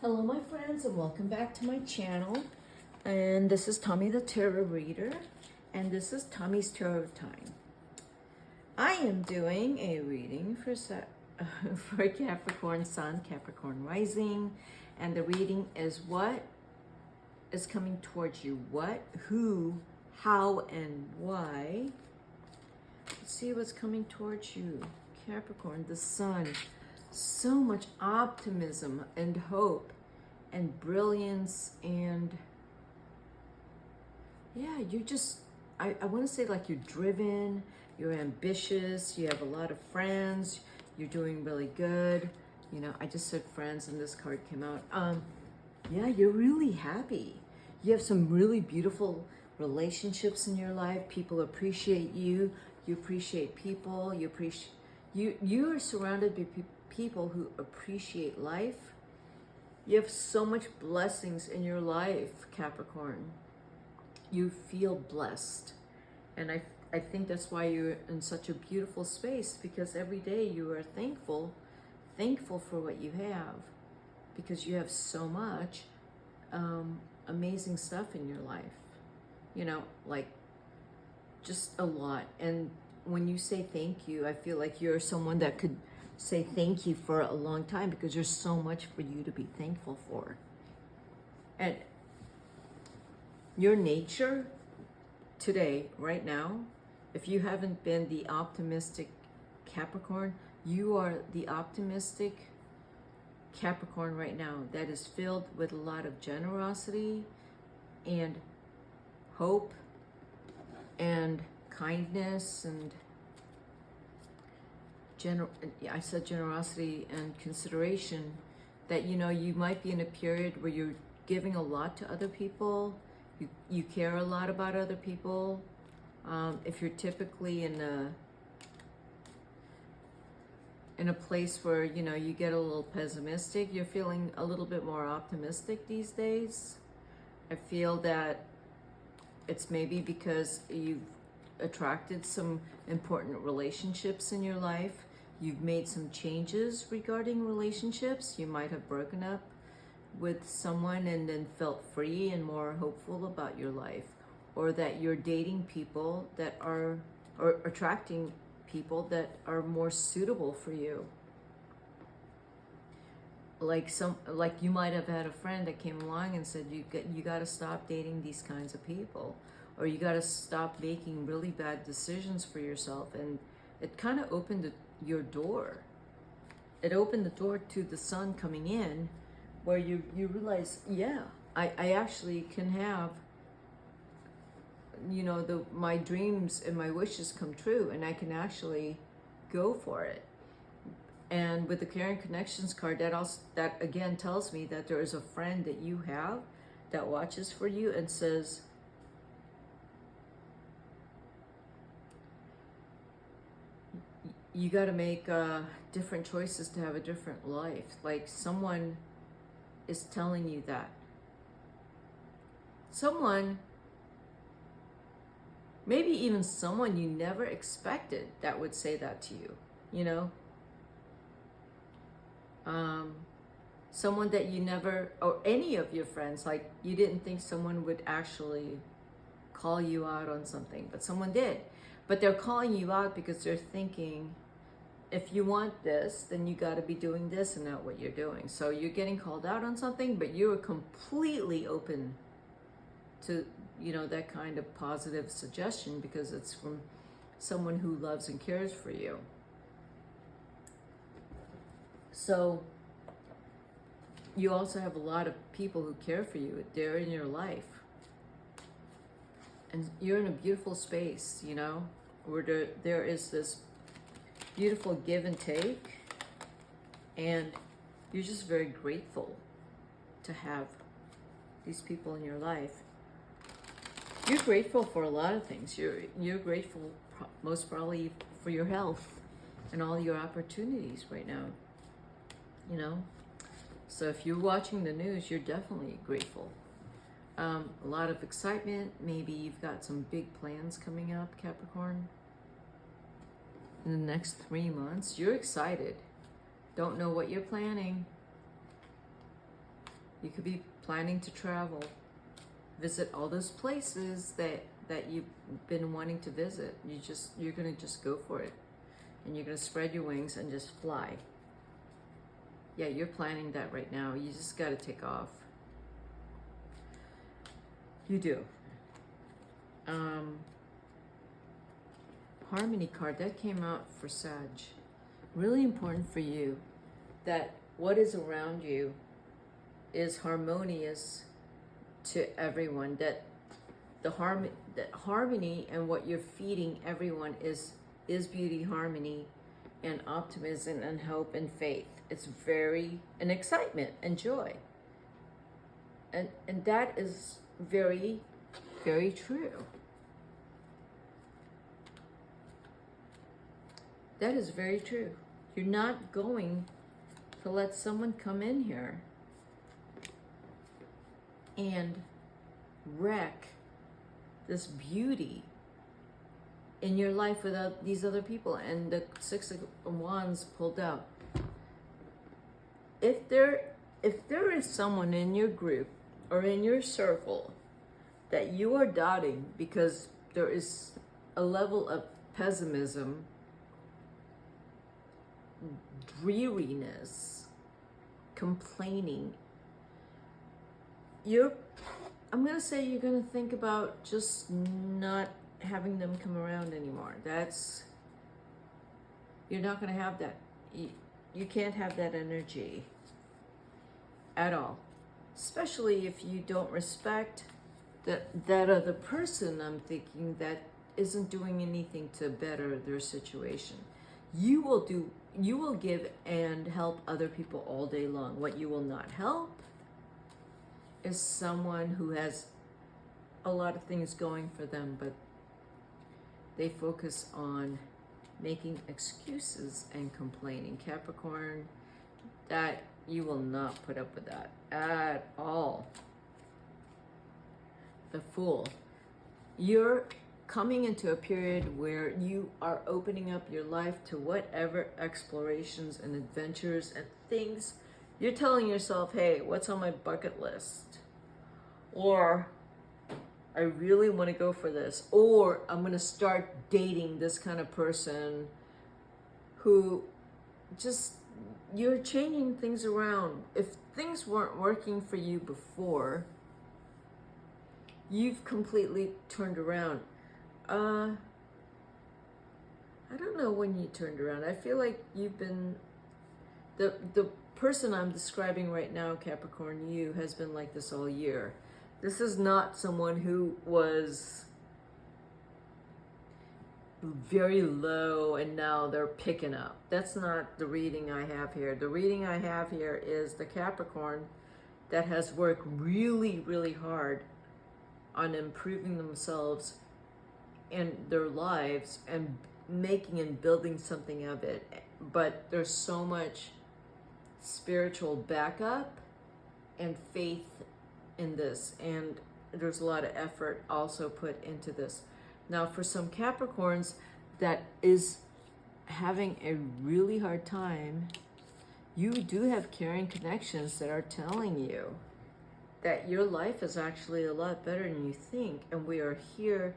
Hello my friends and welcome back to my channel, and this is Tommy the Tarot Reader, and this is Tommy's Tarot Time. I am doing a reading for for Capricorn Sun, Capricorn Rising, and the reading is what is coming towards you. What, who, how, and why. Let's see what's coming towards you. Capricorn, the Sun. So much optimism and hope and brilliance, and yeah, you're just, I want to say, like, you're driven, you're ambitious, you have a lot of friends, you're doing really good. You know, I just said friends and this card came out. Yeah, you're really happy. You have some really beautiful relationships in your life. People appreciate you. You appreciate people. You are surrounded by people who appreciate life. You have so much blessings in your life, Capricorn. You feel blessed. And I think that's why you're in such a beautiful space, because every day you are thankful for what you have, because you have so much amazing stuff in your life. You know, like, just a lot. And when you say thank you, I feel like you're someone that could say thank you for a long time, because there's so much for you to be thankful for. And your nature today, right now, if you haven't been the optimistic Capricorn, you are the optimistic Capricorn right now that is filled with a lot of generosity and hope and kindness and I said generosity and consideration. That, you know, you might be in a period where you're giving a lot to other people. You care a lot about other people. If you're typically in a place where, you know, you get a little pessimistic, you're feeling a little bit more optimistic these days. I feel that it's maybe because you've attracted some important relationships in your life. You've made some changes regarding relationships. You might have broken up with someone and then felt free and more hopeful about your life, or that you're dating people that are, or attracting people that are more suitable for you. Like you might have had a friend that came along and said, you got to stop dating these kinds of people, or you got to stop making really bad decisions for yourself. And it kind of opened your door. It opened the door to the Sun coming in, where you realize, yeah, I actually can have, you know, my dreams and my wishes come true, and I can actually go for it. And with the Caring Connections card, that again tells me that there is a friend that you have that watches for you and says, you got to make different choices to have a different life. Like, someone is telling you that. Someone, maybe even someone you never expected that would say that to you, you know? Someone that you never, or any of your friends, like, you didn't think someone would actually call you out on something, but someone did. But they're calling you out because they're thinking, if you want this, then you got to be doing this and not what you're doing. So you're getting called out on something, but you are completely open to, you know, that kind of positive suggestion, because it's from someone who loves and cares for you. So you also have a lot of people who care for you. They're in your life. And you're in a beautiful space, you know, where there is this beautiful give and take. And you're just very grateful to have these people in your life. You're grateful for a lot of things. You're grateful most probably for your health and all your opportunities right now, you know. So if you're watching the news, you're definitely grateful. A lot of excitement. Maybe you've got some big plans coming up, Capricorn. In the next 3 months, you're excited. Don't know what you're planning. You could be planning to travel, visit all those places that you've been wanting to visit. You're gonna just go for it, and you're gonna spread your wings and just fly. Yeah, you're planning that right now. You just got to take off. You do. Harmony card, that came out for Sag. Really important for you that what is around you is harmonious to everyone. That harmony and what you're feeding everyone is beauty, harmony, and optimism and hope and faith. It's and excitement and joy. And that is very, very true. That is very true. You're not going to let someone come in here and wreck this beauty in your life without these other people. And the Six of Wands pulled out. If there is someone in your group or in your circle that you are doubting because there is a level of pessimism, dreariness, complaining, I'm going to say you're going to think about just not having them come around anymore. You're not going to have that. You can't have that energy at all. Especially if you don't respect that other person, I'm thinking, that isn't doing anything to better their situation. You will give and help other people all day long. What you will not help is someone who has a lot of things going for them, but they focus on making excuses and complaining. Capricorn, that you will not put up with that at all. The Fool. You're coming into a period where you are opening up your life to whatever explorations and adventures and things. You're telling yourself, hey, what's on my bucket list? Or I really want to go for this. Or I'm going to start dating this kind of person who just, you're changing things around. If things weren't working for you before, you've completely turned around. I don't know when you turned around. I feel like you've been, the person I'm describing right now, Capricorn, you, has been like this all year. This is not someone who was very low and now they're picking up. That's not the reading I have here. The reading I have here is the Capricorn that has worked really, really hard on improving themselves and their lives and making and building something of it. But there's so much spiritual backup and faith in this, and there's a lot of effort also put into this. Now, for some Capricorns that is having a really hard time, you do have caring connections that are telling you that your life is actually a lot better than you think, and we are here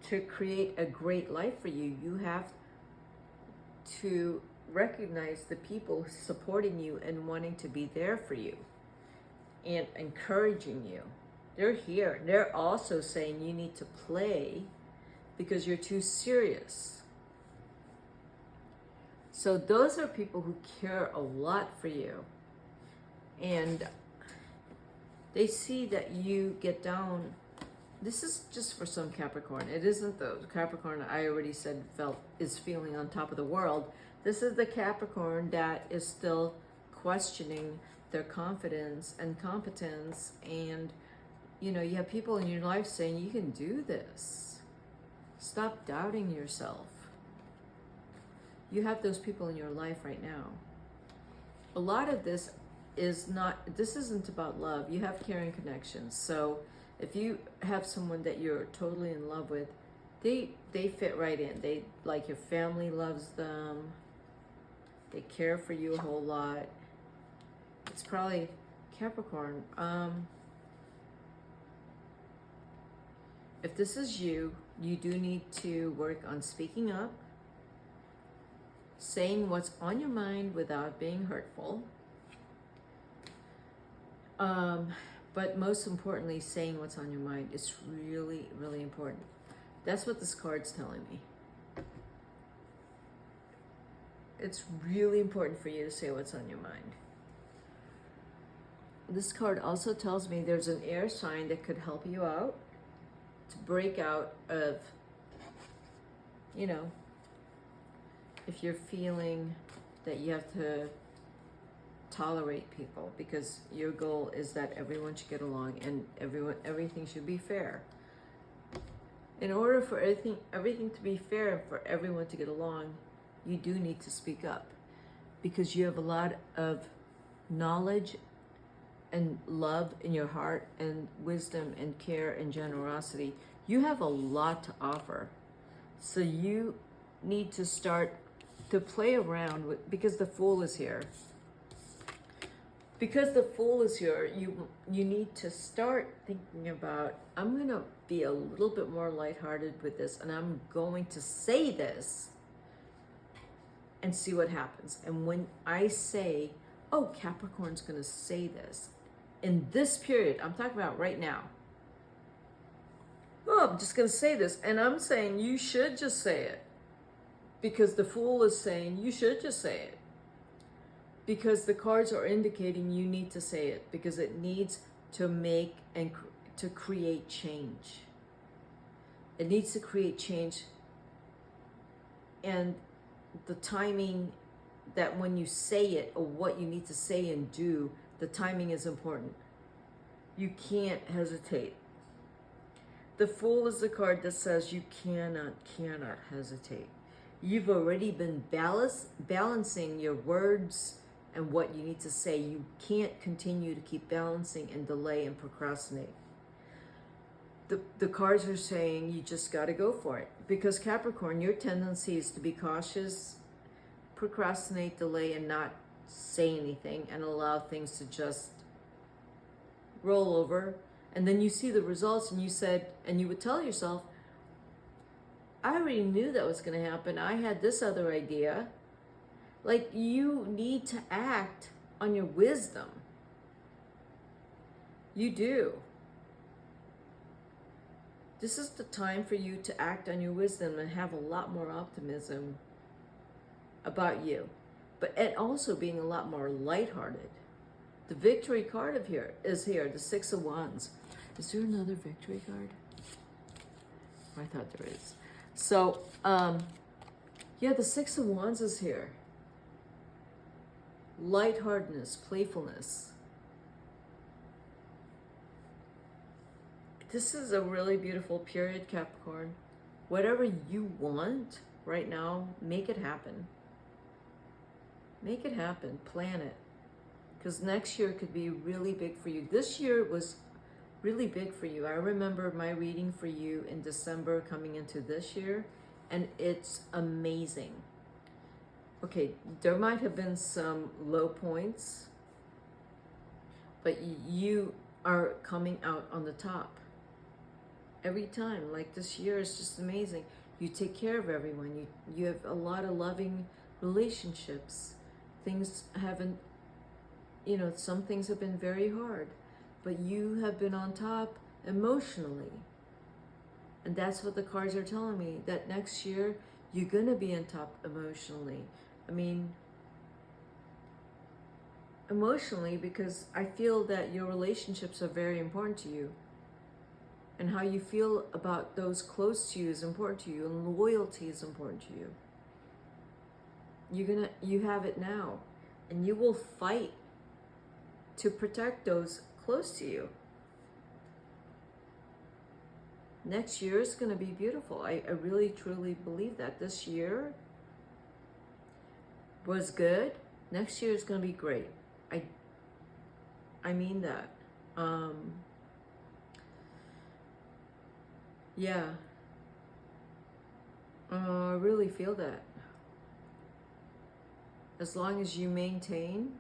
to create a great life for you. You have to recognize the people supporting you and wanting to be there for you and encouraging you. They're here. They're also saying you need to play because you're too serious. So those are people who care a lot for you. And they see that you get down. This is just for some Capricorn. It isn't the Capricorn I already said is feeling on top of the world. This is the Capricorn that is still questioning their confidence and competence. And, you know, you have people in your life saying, you can do this. Stop doubting yourself. You have those people in your life right now. A lot of this isn't about love. You have caring connections. So if you have someone that you're totally in love with, they fit right in. They, like, your family loves them. They care for you a whole lot. It's probably Capricorn, if this is you, you do need to work on speaking up, saying what's on your mind without being hurtful. But most importantly, saying what's on your mind is really, really important. That's what this card's telling me. It's really important for you to say what's on your mind. This card also tells me there's an air sign that could help you out to break out of, you know, if you're feeling that you have to tolerate people, because your goal is that everyone should get along and everything should be fair. In order for everything to be fair and for everyone to get along, you do need to speak up, because you have a lot of knowledge and love in your heart and wisdom and care and generosity. You have a lot to offer. So you need to start to play around with, because the Fool is here. Because the Fool is here, you need to start thinking about, I'm going to be a little bit more lighthearted with this, and I'm going to say this and see what happens. And when I say, oh, Capricorn's going to say this in this period, I'm talking about right now. Oh, I'm just going to say this, and I'm saying you should just say it, because the Fool is saying you should just say it. Because the cards are indicating you need to say it, because it needs to make and to create change. It needs to create change. And the timing that when you say it, or what you need to say and do, the timing is important. You can't hesitate. The Fool is the card that says you cannot hesitate. You've already been balancing your words and what you need to say. You can't continue to keep balancing and delay and procrastinate. The cards are saying you just got to go for it. Because Capricorn, your tendency is to be cautious, procrastinate, delay, and not say anything, and allow things to just roll over. And then you see the results, and you would tell yourself, I already knew that was going to happen. I had this other idea. Like, you need to act on your wisdom. You do. This is the time for you to act on your wisdom and have a lot more optimism about you. And also being a lot more lighthearted. The Victory card is here, the Six of Wands. Is there another Victory card? I thought there is. So, yeah, the Six of Wands is here. Lightheartedness, playfulness. This is a really beautiful period, Capricorn. Whatever you want right now, make it happen. Make it happen. Plan it. Because next year could be really big for you. This year was really big for you. I remember my reading for you in December coming into this year, and it's amazing. Okay, there might have been some low points, but you are coming out on the top. Every time, like this year is just amazing. You take care of everyone. You have a lot of loving relationships. Things haven't, some things have been very hard, but you have been on top emotionally. And that's what the cards are telling me, that next year you're going to be on top emotionally. I mean, emotionally, because I feel that your relationships are very important to you. And how you feel about those close to you is important to you, and loyalty is important to you. You have it now, and you will fight to protect those close to you. Next year is going to be beautiful. I really, truly believe that. This year was good. Next year is going to be great. I mean that. Yeah. I really feel that. As long as you maintain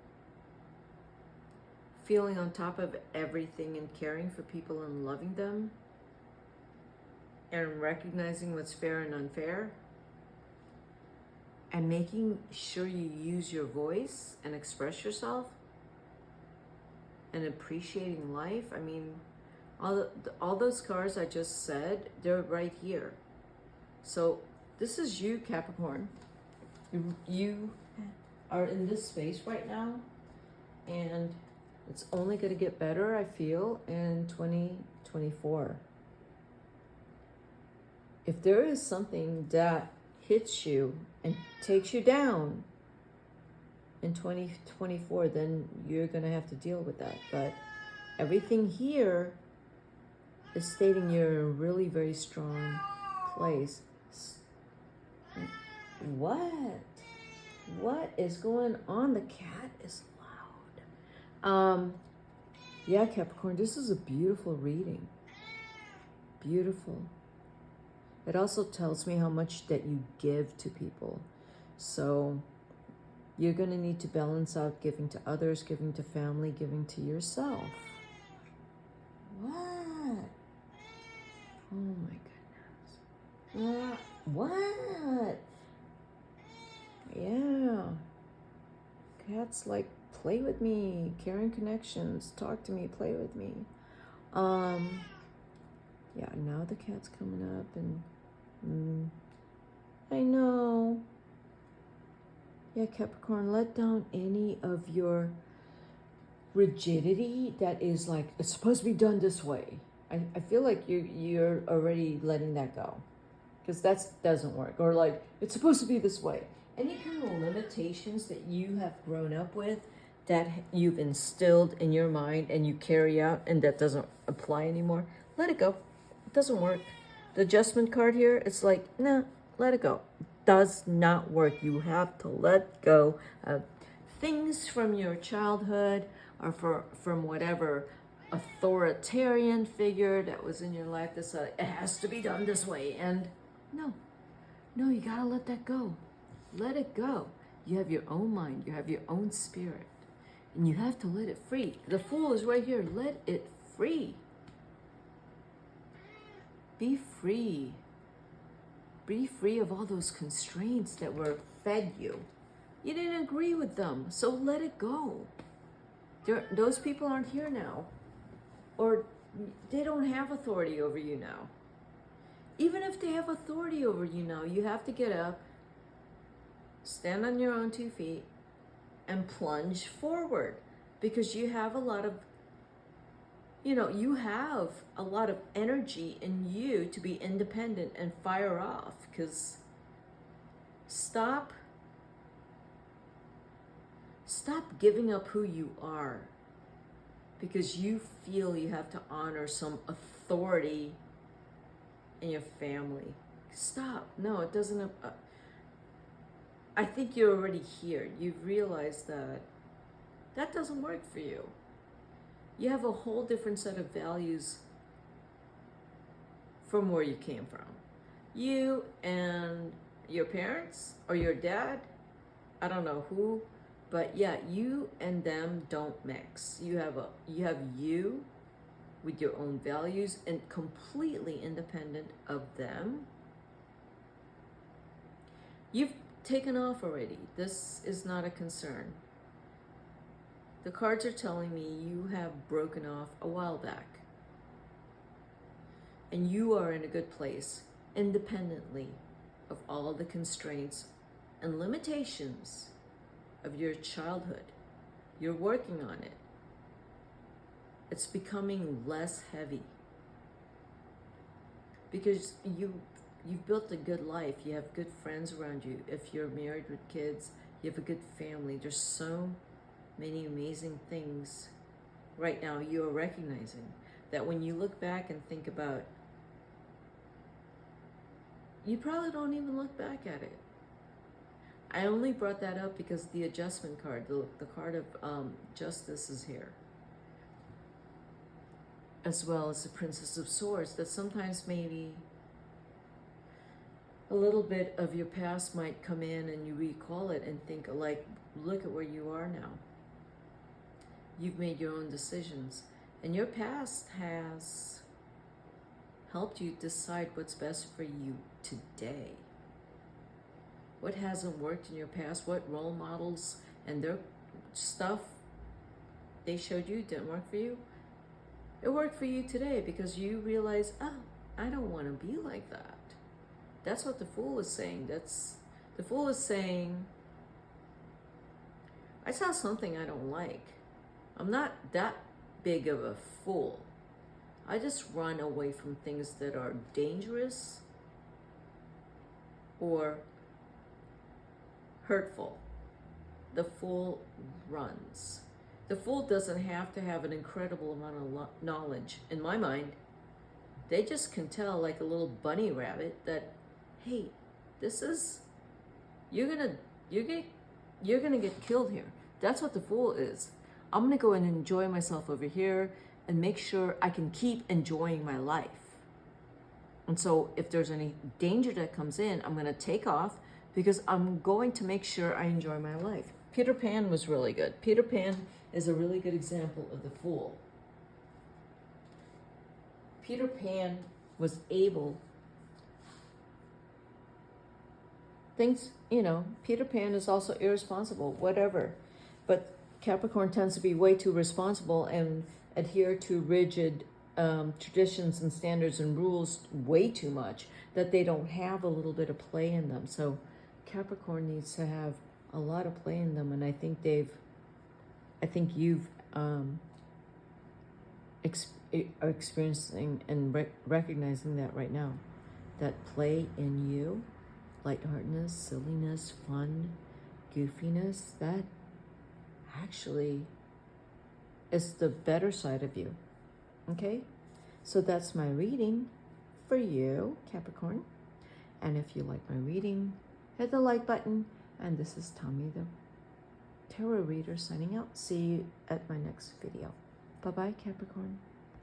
feeling on top of everything and caring for people and loving them and recognizing what's fair and unfair and making sure you use your voice and express yourself and appreciating life. I mean, all those cards I just said, they're right here. So this is you, Capricorn. You are in this space right now, and it's only going to get better, I feel, in 2024. If there is something that hits you and takes you down in 2024, then you're going to have to deal with that. But everything here is stating you're in a really very strong place. What is going on? The cat is loud. Yeah, Capricorn, this is a beautiful reading. Beautiful. It also tells me how much that you give to people. So you're going to need to balance out giving to others, giving to family, giving to yourself. What? Oh my goodness. What? Yeah. Cats like, play with me, caring connections, talk to me, play with me. Yeah, now the cat's coming up and I know. Yeah, Capricorn, let down any of your rigidity that is like, it's supposed to be done this way. I feel like you're already letting that go, because that doesn't work. Or like, it's supposed to be this way. Any kind of limitations that you have grown up with, that you've instilled in your mind and you carry out and that doesn't apply anymore, let it go. It doesn't work. The adjustment card here, it's like, nah, let it go. It does not work. You have to let go of things from your childhood or from whatever authoritarian figure that was in your life that said, it has to be done this way. And no, you gotta let that go. Let it go. You have your own mind. You have your own spirit. And you have to let it free. The Fool is right here. Let it free. Be free. Be free of all those constraints that were fed you. You didn't agree with them, so let it go. Those people aren't here now. Or they don't have authority over you now. Even if they have authority over you now, you have to get up, stand on your own 2 feet, and plunge forward, because you have a lot of, you have a lot of energy in you to be independent and fire off. Because stop giving up who you are because you feel you have to honor some authority in your family. Stop. No, it doesn't. I think you're already here. You've realized that doesn't work for you. You have a whole different set of values from where you came from. You and your parents or your dad, I don't know who, but yeah, you and them don't mix. You have you with your own values and completely independent of them. You've taken off already. This is not a concern. The cards are telling me you have broken off a while back. And you are in a good place, independently of all the constraints and limitations of your childhood. You're working on it. It's becoming less heavy. Because you've built a good life. You have good friends around you. If you're married with kids, you have a good family. There's so many amazing things right now you're recognizing that when you look back and think about, you probably don't even look back at it. I only brought that up because the adjustment card, the card of justice is here, as well as the Princess of Swords, that sometimes maybe a little bit of your past might come in and you recall it and think like, look at where you are now. You've made your own decisions. And your past has helped you decide what's best for you today. What hasn't worked in your past, what role models and their stuff they showed you didn't work for you. It worked for you today because you realize, oh, I don't want to be like that. That's what the Fool is saying. The Fool is saying, I saw something I don't like. I'm not that big of a fool. I just run away from things that are dangerous or hurtful. The Fool runs. The Fool doesn't have to have an incredible amount of knowledge. In my mind, they just can tell, like a little bunny rabbit, that, hey, this is, you're gonna get killed here. That's what the Fool is. I'm gonna go and enjoy myself over here and make sure I can keep enjoying my life. And so if there's any danger that comes in, I'm gonna take off because I'm going to make sure I enjoy my life. Peter Pan was really good. Peter Pan is a really good example of the Fool. Peter Pan was able, Peter Pan is also irresponsible, whatever. But Capricorn tends to be way too responsible and adhere to rigid traditions and standards and rules way too much that they don't have a little bit of play in them. So Capricorn needs to have a lot of play in them, and I think you've are experiencing and recognizing that right now. That play in you, lightheartedness, silliness, fun, goofiness, that actually is the better side of you. Okay? So that's my reading for you, Capricorn. And if you like my reading, hit the like button. And this is Tommy, the tarot reader, signing out. See you at my next video. Bye-bye, Capricorn.